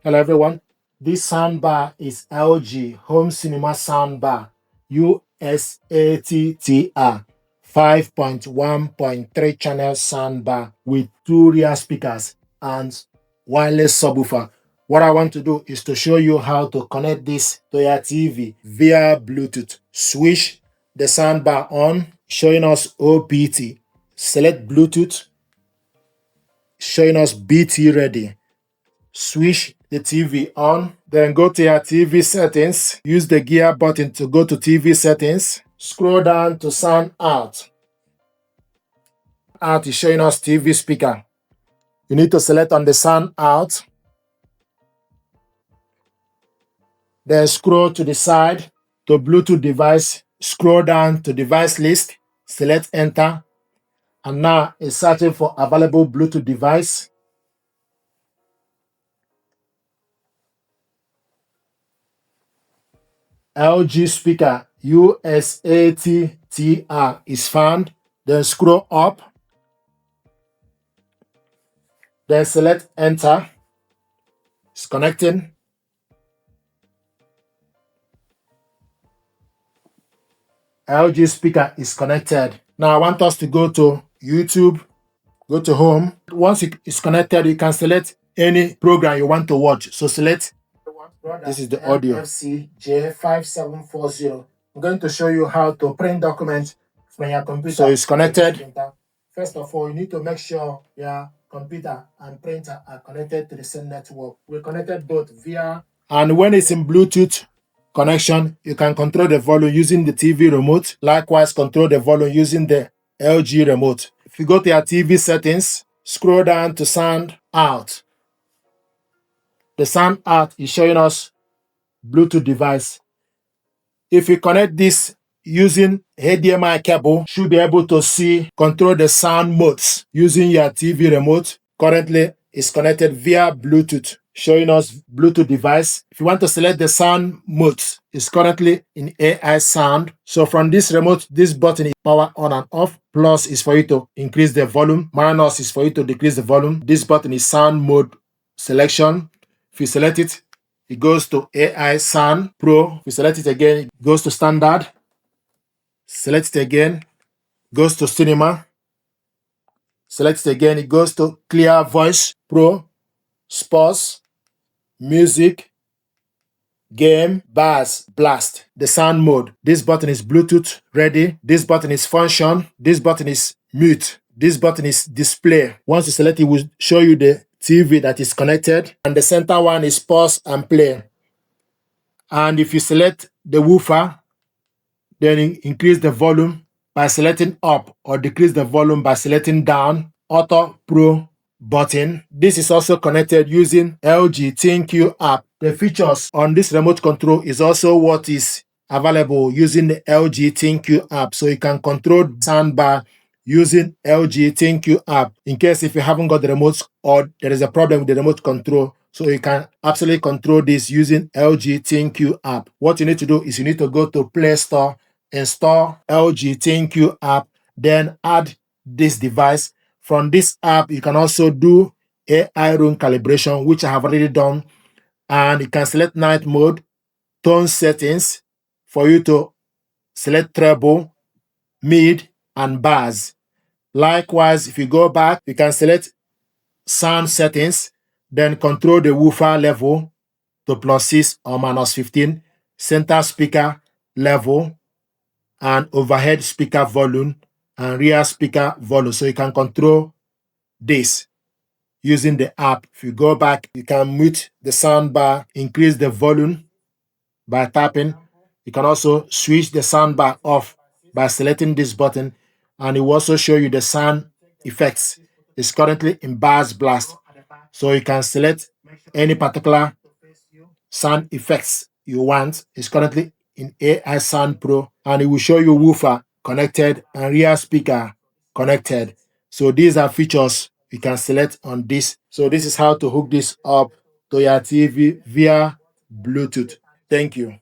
Hello everyone. This soundbar is LG Home Cinema Soundbar US80TR 5.1.3 channel soundbar with 2 rear speakers and wireless subwoofer. What I want to do is to show you how to connect this to your TV via Bluetooth. Switch the soundbar on, showing us OPT. Select Bluetooth, showing us BT ready. Switch the TV on, then go to your TV settings. Use the gear button to go to TV settings. Scroll down to sound out. Out is showing us TV speaker. You need to select on the sound out. Then scroll to the side to Bluetooth device. Scroll down to device list. Select enter. And now it's searching for available Bluetooth device. LG speaker US80TR is found. Then scroll up. Then select enter. It's connecting. LG speaker is connected. Now I want us to go to YouTube, go to home. Once it is connected, you can select any program you want to watch. So select, this is the audio. FC J5740. I'm going to show you how to print documents from your computer. So it's connected. First of all, you need to make sure your computer and printer are connected to the same network. We connected both via, and when it's in Bluetooth connection, you can control the volume using the TV remote. Likewise, control the volume using the LG remote. If you go to your TV settings, scroll down to sound out. The sound out is showing us Bluetooth device. If you connect this using HDMI cable, you should be able to control the sound modes using your TV remote. Currently, it's connected via Bluetooth, showing us Bluetooth device. If you want to select the sound modes, it's currently in AI sound. So from this remote, this button is power on and off. Plus is for you to increase the volume. Minus is for you to decrease the volume. This button is sound mode selection. If you select it, it goes to AI Sound Pro. If you select it again, it goes to standard. Select it again, goes to cinema. Select it again, it goes to clear voice pro, sports, music, game, bass, blast. The sound mode. This button is Bluetooth ready. This button is function. This button is mute. This button is display. Once you select it, will show you the TV that is connected, and the center one is pause and play. And if you select the woofer, then increase the volume by selecting up, or decrease the volume by selecting down. Auto Pro button. This is also connected using LG ThinQ app. The features on this remote control is also what is available using the LG ThinQ app. So you can control the soundbar using LG ThinQ app in case if you haven't got the remote or there is a problem with the remote control. So you can absolutely control this using LG ThinQ app. What you need to do is you need to go to Play Store, install LG ThinQ app, then add this device. From this app, you can also do AI room calibration, which I have already done. And you can select night mode, tone settings for you to select treble, mid, and bass. Likewise, if you go back, you can select sound settings, then control the woofer level to +6 or -15, center speaker level, and overhead speaker volume, and rear speaker volume. So you can control this using the app. If you go back, you can mute the soundbar, increase the volume by tapping. You can also switch the soundbar off by selecting this button, and it will also show you the sound effects. It's currently in bass blast, so you can select any particular sound effects you want. It's currently in AI Sound Pro, and it will show you woofer connected and rear speaker connected. So these are features you can select on this. So this is how to hook this up to your TV via Bluetooth. Thank you.